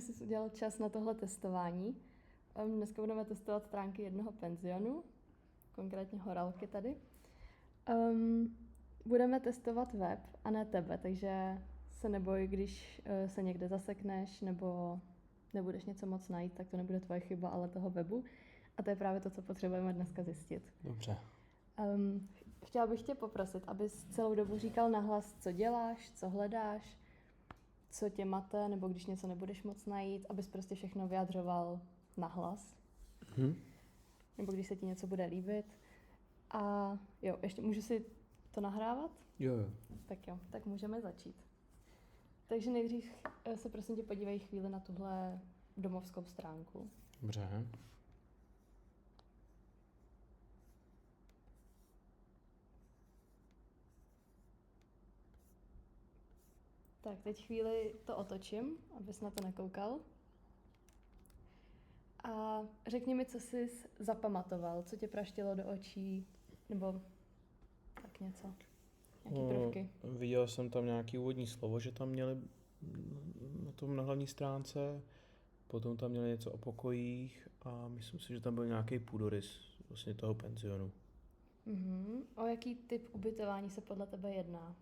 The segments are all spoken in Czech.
jsi udělal čas na tohle testování. Dneska budeme testovat stránky jednoho penzionu, konkrétně Horálky tady. Budeme testovat web a ne tebe, takže se neboj, když se někde zasekneš nebo nebudeš něco moc najít, tak to nebude tvoje chyba, ale toho webu. A to je právě to, co potřebujeme dneska zjistit. Dobře. Chtěla bych tě poprosit, abys celou dobu říkal nahlas, co děláš, co hledáš, co tě mate, nebo když něco nebudeš moc najít, abys prostě všechno vyjadřoval nahlas. Nebo když se ti něco bude líbit. A jo, ještě můžu si to nahrávat? Jo. Tak jo, tak můžeme začít. Takže nejdřív se prosím tě podívej chvíli na tuhle domovskou stránku. Dobře. Tak, teď chvíli to otočím, abys na to nekoukal. A řekni mi, co jsi zapamatoval, co tě praštilo do očí, nebo tak něco, nějaký prvky. Viděl jsem tam nějaký úvodní slovo, že tam měli na hlavní stránce, potom tam měli něco o pokojích a myslím si, že tam byl nějaký půdorys vlastně toho penzionu. O jaký typ ubytování se podle tebe jedná?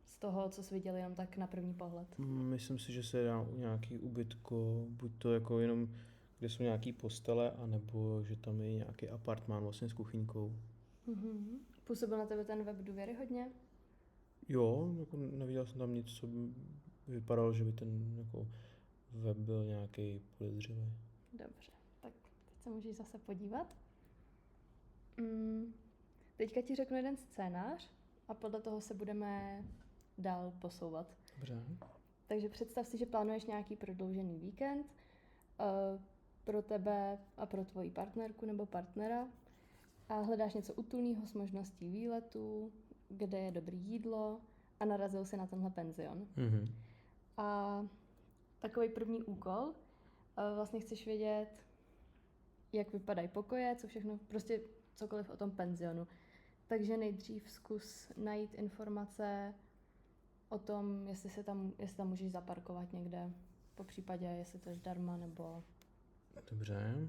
Z toho, co jsi viděl jenom tak na první pohled. Myslím si, že se jedná o nějaký ubytko, buď to jako jenom, kde jsou nějaký postele, anebo že tam je nějaký apartmán vlastně s kuchyňkou. Působil na tebe ten web důvěryhodně? Jo, jako neviděl jsem tam nic, co by vypadalo, že by ten jako web byl nějaký podezřelý. Dobře, tak teď se můžeš zase podívat. Teďka ti řeknu jeden scénář a podle toho se budeme dál posouvat. Dobře. Takže představ si, že plánuješ nějaký prodloužený víkend pro tebe a pro tvoji partnerku nebo partnera a hledáš něco útulného s možností výletu, kde je dobré jídlo a narazil si na tenhle penzion. A takový první úkol, vlastně chceš vědět, jak vypadají pokoje, co všechno, prostě cokoliv o tom penzionu. Takže nejdřív zkus najít informace o tom, jestli tam můžeš zaparkovat někde, po případě, jestli to je zdarma, nebo... Dobře.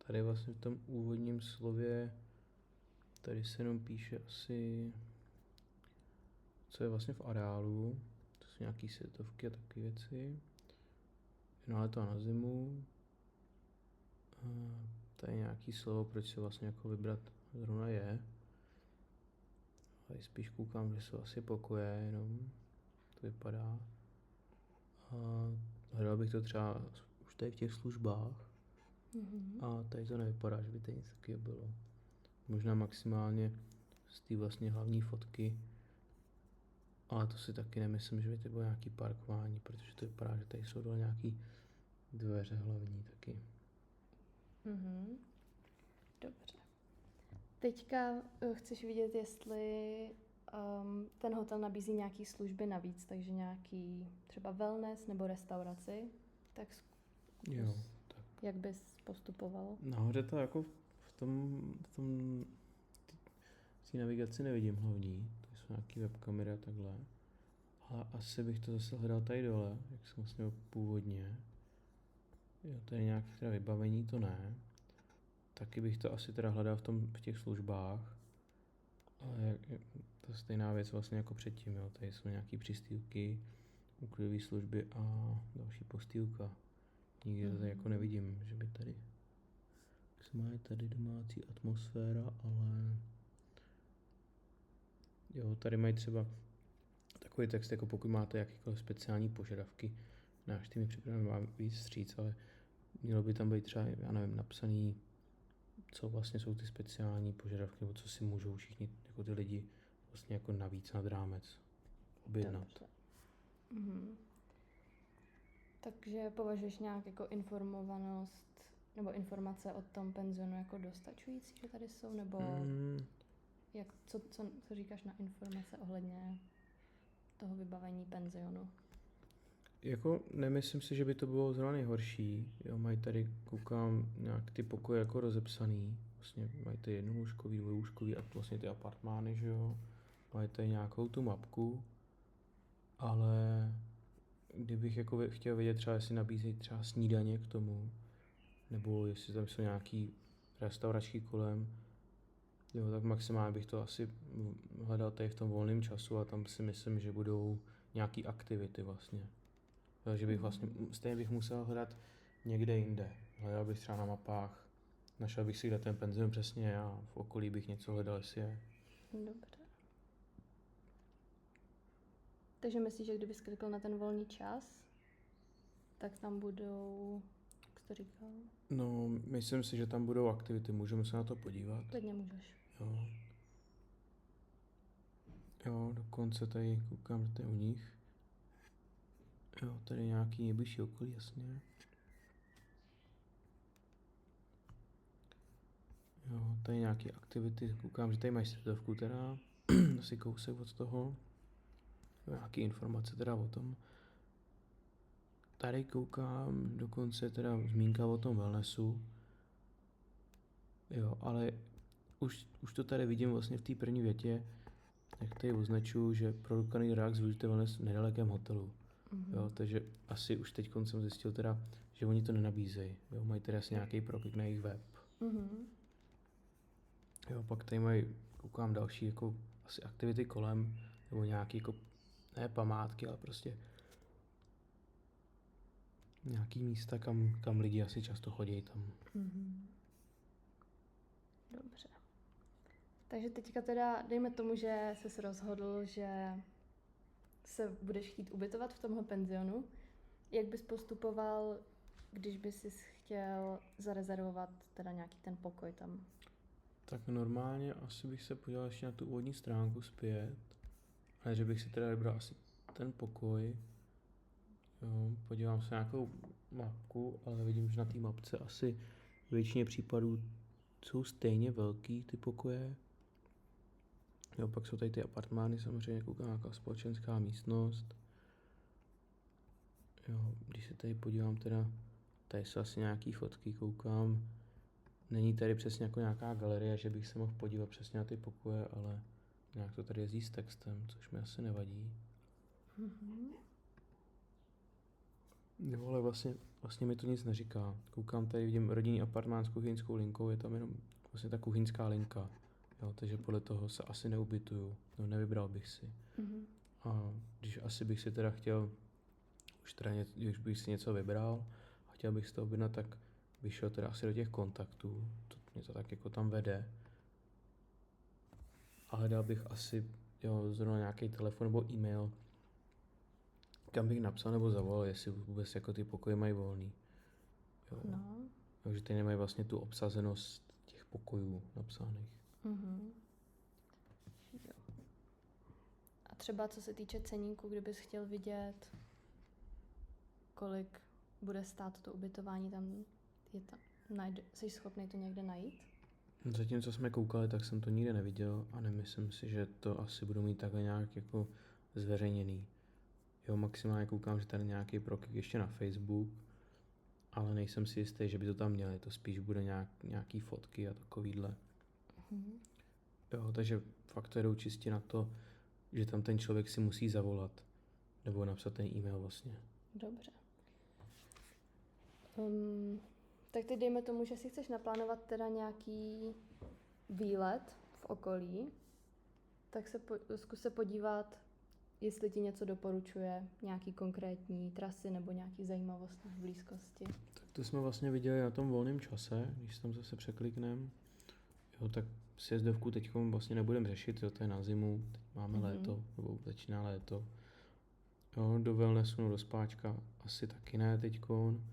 Tady vlastně v tom úvodním slově, tady se jenom píše asi, co je vlastně v areálu, to jsou nějaký světovky a takové věci. Na léto a na zimu. Tady je nějaký slovo, proč se vlastně jako vybrat zrovna je. Ale spíš koukám, že jsou asi pokoje jenom, to vypadá. A hledal bych to třeba už tady v těch službách. A tady to nevypadá, že by tady nic takového bylo. Možná maximálně z té vlastně hlavní fotky. Ale to si taky nemyslím, že by to bylo nějaký parkování, protože to vypadá, že tady jsou dole nějaký dveře hlavní taky. Dobře. Teďka chceš vidět, jestli ten hotel nabízí nějaké služby navíc, takže nějaký třeba wellness nebo restauraci, tak Jo, tak. jak bys postupoval? Nahoře to jako v té navigaci nevidím hlavní, to jsou nějaký webkamery a takhle. Ale asi bych to zase hledal tady dole, jak jsem vlastně původně. Jo, tady nějaké teda vybavení, to ne. Taky bych to asi teda hledal v těch službách. Ale to je stejná věc vlastně jako předtím, jo. Tady jsou nějaký přistýlky, úklidové služby a další postýlka. Nikdy to tady jako nevidím, že by tady... Má tady domácí atmosféra, ale... Jo, tady mají třeba takový text, jako pokud máte jakýkoliv speciální požadavky. Náš tým je připraven vám víc vstříc, ale mělo by tam být třeba, já nevím, napsaný, co vlastně jsou ty speciální požadavky, nebo co si můžou všichni, jako ty lidi, vlastně jako navíc nad rámec objednat. Takže považuješ nějak jako informovanost nebo informace o tom penzionu jako dostačující, že tady jsou, nebo co říkáš na informace ohledně toho vybavení penzionu? Jako nemyslím si, že by to bylo zrovna nejhorší. Jo, mají tady, koukám, nějak ty pokoje jako rozepsaný. Vlastně mají tady jednolůžkový, dvojlůžkový a vlastně ty apartmány, že jo. Mají tady nějakou tu mapku, ale kdybych jako chtěl vědět třeba, jestli nabízejí třeba snídaně k tomu, nebo jestli tam jsou nějaký restauračky kolem, jo, tak maximálně bych to asi hledal tady v tom volném času a tam si myslím, že budou nějaký aktivity vlastně. Jo, že bych vlastně, stejně bych musel hledat někde jinde. Hledal bych třeba na mapách, našel bych si, kde ten penzion přesně je a v okolí bych něco hledal, jestli je. Dobře. Takže myslíš, že kdyby klikl na ten volný čas, tak tam budou, jak jsi to říkal? No, myslím si, že tam budou aktivity, můžeme se na to podívat. Klidně můžeš. Jo. Jo, dokonce tady koukám, že to je u nich. Jo, tady nějaký nejbližší okolí, jasně. Jo, tady nějaké aktivity, koukám, že tady mají světovku teda, asi kousek od toho. Jo, nějaké informace teda o tom. Tady koukám dokonce teda zmínka o tom wellnessu. Jo, ale už to tady vidím vlastně v té první větě, jak tady označuju, že produkovaný relax využijte wellness v nedalekém hotelu. Jo, takže asi už teď jsem zjistil teda, že oni to nenabízejí. Jo, mají teda asi nějaký propik na jejich web. Jo, pak tady mají, koukám další jako asi aktivity kolem, nebo nějaký jako, ne památky, ale prostě nějaký místa, kam lidi asi často chodí tam. Dobře. Takže teďka teda dejme tomu, že jsi rozhodl, že se budeš chtít ubytovat v tomhle penzionu. Jak bys postupoval, když bys si chtěl zarezervovat teda nějaký ten pokoj tam? Tak normálně asi bych se podíval ještě na tu úvodní stránku zpět, ale že bych si teda vybral asi ten pokoj. Jo, podívám se na nějakou mapku, ale vidím, že na té mapce asi v většině případů jsou stejně velký ty pokoje. Jo, pak jsou tady ty apartmány, samozřejmě koukám nějaká společenská místnost. Jo, když se tady podívám teda, tady jsou asi nějaký fotky, koukám. Není tady přesně jako nějaká galerie, že bych se mohl podívat přesně na ty pokoje, ale nějak to tady jezdí s textem, což mi asi nevadí. Jo, ale vlastně mi to nic neříká. Koukám tady, vidím rodinný apartmán s kuchyňskou linkou, je tam jenom vlastně ta kuchyňská linka. Jo, takže podle toho se asi neubytuju. No, nevybral bych si. A když asi bych si teda chtěl, když bych si něco vybral a chtěl bych si to objednat, tak bych šel teda asi do těch kontaktů. Mě to tak jako tam vede. A hledal bych asi zrovna nějaký telefon nebo e-mail, kam bych napsal nebo zavolal, jestli vůbec jako ty pokoje mají volný. Jo. No. Takže ty nemají vlastně tu obsazenost těch pokojů napsaných. Jo. A třeba co se týče ceníku, kdybys chtěl vidět, kolik bude stát to ubytování, tam je tam. Jsi schopný to někde najít? Zatím, co jsme koukali, tak jsem to nikde neviděl a nemyslím si, že to asi budou mít takhle nějak jako zveřejněný. Jo, maximálně koukám, že tady nějaký proklik ještě na Facebook, ale nejsem si jistý, že by to tam měli. To spíš bude nějaký fotky a takovýhle. Jo, takže fakt to jdou čistě na to, že tam ten člověk si musí zavolat nebo napsat ten e-mail vlastně. Dobře. Tak teď dejme tomu, že si chceš naplánovat teda nějaký výlet v okolí, tak zkus se podívat, jestli ti něco doporučuje, nějaký konkrétní trasy nebo nějaký zajímavosti v blízkosti. Tak to jsme vlastně viděli na tom volném čase, když tam zase překlikneme. Jo, tak sjezdovku teď vlastně nebudeme řešit, jo, to je na zimu, teď máme léto, nebo začíná léto. Jo, do wellnessu, no, do spáčka asi taky ne teďkon.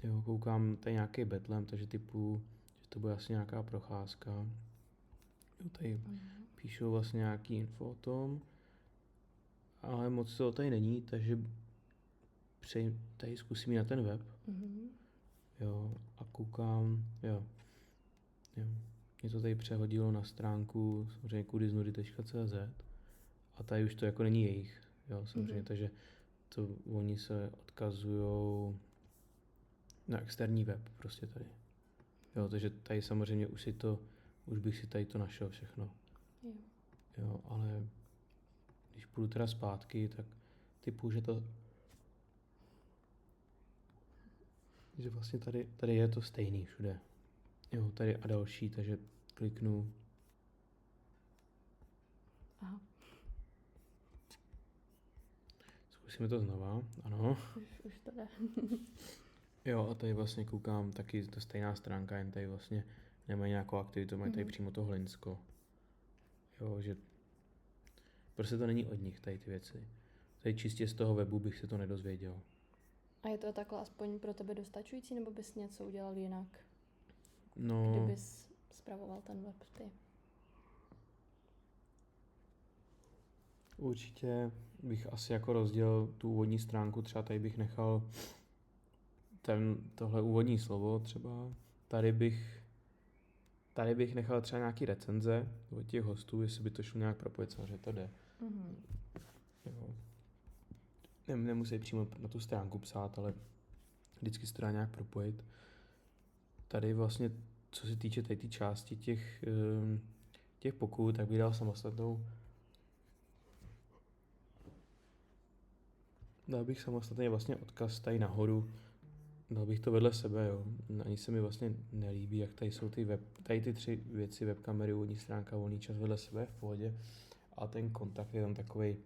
Jo, koukám, tady nějaký betlem, takže typu, že to bude asi nějaká procházka. Jo, tady píšou vlastně nějaký info o tom, ale moc to tady není, takže tady zkusím jít na ten web. Jo, a koukám, jo. Mě to tady přehodilo na stránku samozřejmě kudiznudy.cz a tady už to jako není jejich, jo, samozřejmě, takže to oni se odkazujou na externí web prostě tady. Jo, takže tady samozřejmě už bych si tady to našel všechno. Jo, ale když půjdu teda zpátky, tak typu, že to že vlastně tady je to stejný všude. Jo, tady a další, takže kliknu. Aha, Zkusíme to znova, ano. už to jde. Jo, a tady vlastně koukám, taky to stejná stránka, jen tady vlastně nemají nějakou aktivitu, mají tady přímo to Hlinsko. Jo, že prostě to není od nich, tady ty věci. Tady čistě z toho webu bych se to nedozvěděl. A je to takhle aspoň pro tebe dostačující, nebo bys něco udělal jinak, No, kdybys spravoval ten web ty? určitě bych asi jako rozdělil tu úvodní stránku, třeba tady bych nechal tohle úvodní slovo třeba. Tady bych nechal třeba nějaký recenze od těch hostů, jestli by to šlo nějak propojit, samozřejmě to jde. Jo. Nemusí přímo na tu stránku psát, ale vždycky se to dá nějak propojit. Tady vlastně, co se týče tady té části těch pokut, tak bych dal samostatnou. Dal bych samostatně vlastně odkaz tady nahoru. Dal bych to vedle sebe, jo. Ani se mi vlastně nelíbí, jak tady jsou tady ty 3 věci, webkamery, úvodní stránka, volný čas vedle sebe v pohodě. A ten kontakt je tam takovej,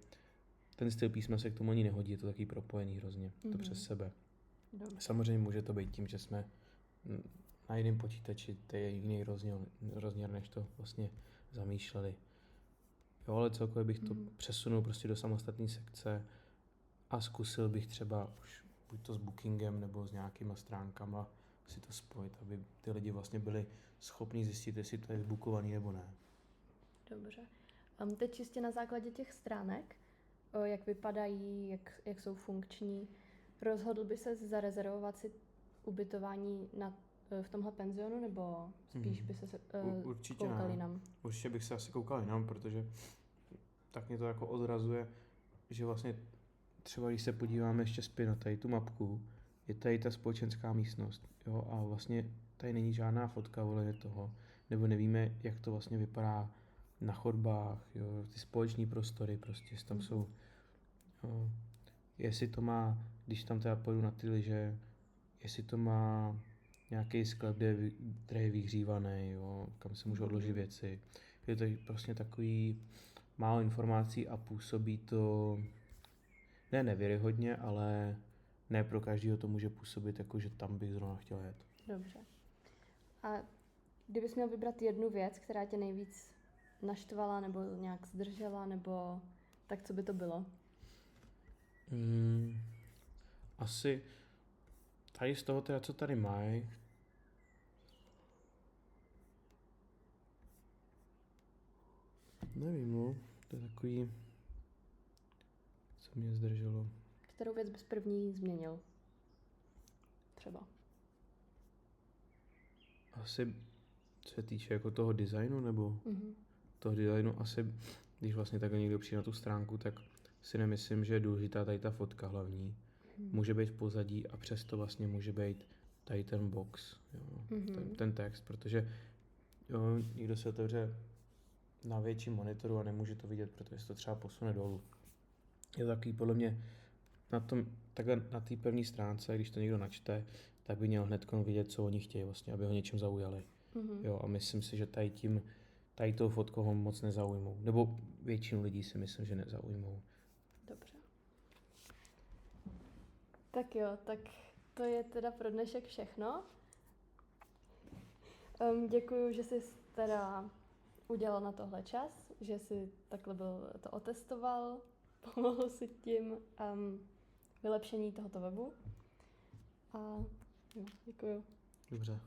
ten styl písma se k tomu ani nehodí, je to taky propojený hrozně, to přes sebe. Dobře. Samozřejmě může to být tím, že jsme na jiném počítači, to je jiný rozměr, než to vlastně zamýšleli. Jo, ale celkově bych to přesunul prostě do samostatné sekce a zkusil bych třeba už buď to s bookingem nebo s nějakýma stránkama si to spojit, aby ty lidi vlastně byli schopni zjistit, jestli to je vybookovaný nebo ne. Dobře. Teď čistě na základě těch stránek, jak vypadají, jak jsou funkční, rozhodl by se zarezervovat si ubytování v tomhle penzionu, nebo spíš by se Určitě koukal ne. jinam? Určitě bych se asi koukal jinam, protože tak mě to jako odrazuje, že vlastně třeba když se podíváme ještě zpět na tady tu mapku, je tady ta společenská místnost, jo, a vlastně tady není žádná fotka ohledně toho, nebo nevíme, jak to vlastně vypadá na chodbách, jo, ty společní prostory prostě, tam jsou, jo, jestli to má, když tam teda půjdu na ty lyže, jestli to má nějaký sklep, který je vyhřívaný, jo, kam se můžou odložit věci. Je to prostě takový málo informací a působí to ne nevěryhodně, ale ne pro každého to může působit, jako že tam bych zrovna chtěl jet. Dobře. A kdybys měl vybrat jednu věc, která tě nejvíc naštvala nebo nějak zdržela, nebo tak co by to bylo? Asi tady z toho teda, co tady mají, nevím, no, to je takový, co mě zdrželo. Kterou věc bys první změnil? Třeba. Asi, co se týče jako toho designu, nebo toho designu, asi, když vlastně takhle někdo přijde na tu stránku, tak si nemyslím, že je důležitá tady ta fotka hlavní. Může být v pozadí a přesto vlastně může být tady ten box, jo, ten text, protože jo, někdo se otevře na větším monitoru a nemůže to vidět, protože se to třeba posune dolů. Je to takový podle mě takhle na té první stránce, když to někdo načte, tak by měl hned vidět, co oni chtějí vlastně, aby ho něčím zaujali. Jo, a myslím si, že tady tou fotkou ho moc nezaujmou. Nebo většinu lidí si myslím, že nezaujmou. Dobře. Tak jo, tak to je teda pro dnešek všechno. Děkuju, že jsi teda udělal na tohle čas, že jsi takhle to otestoval, pomohl si tím vylepšení tohoto webu. A jo, děkuju. Dobře.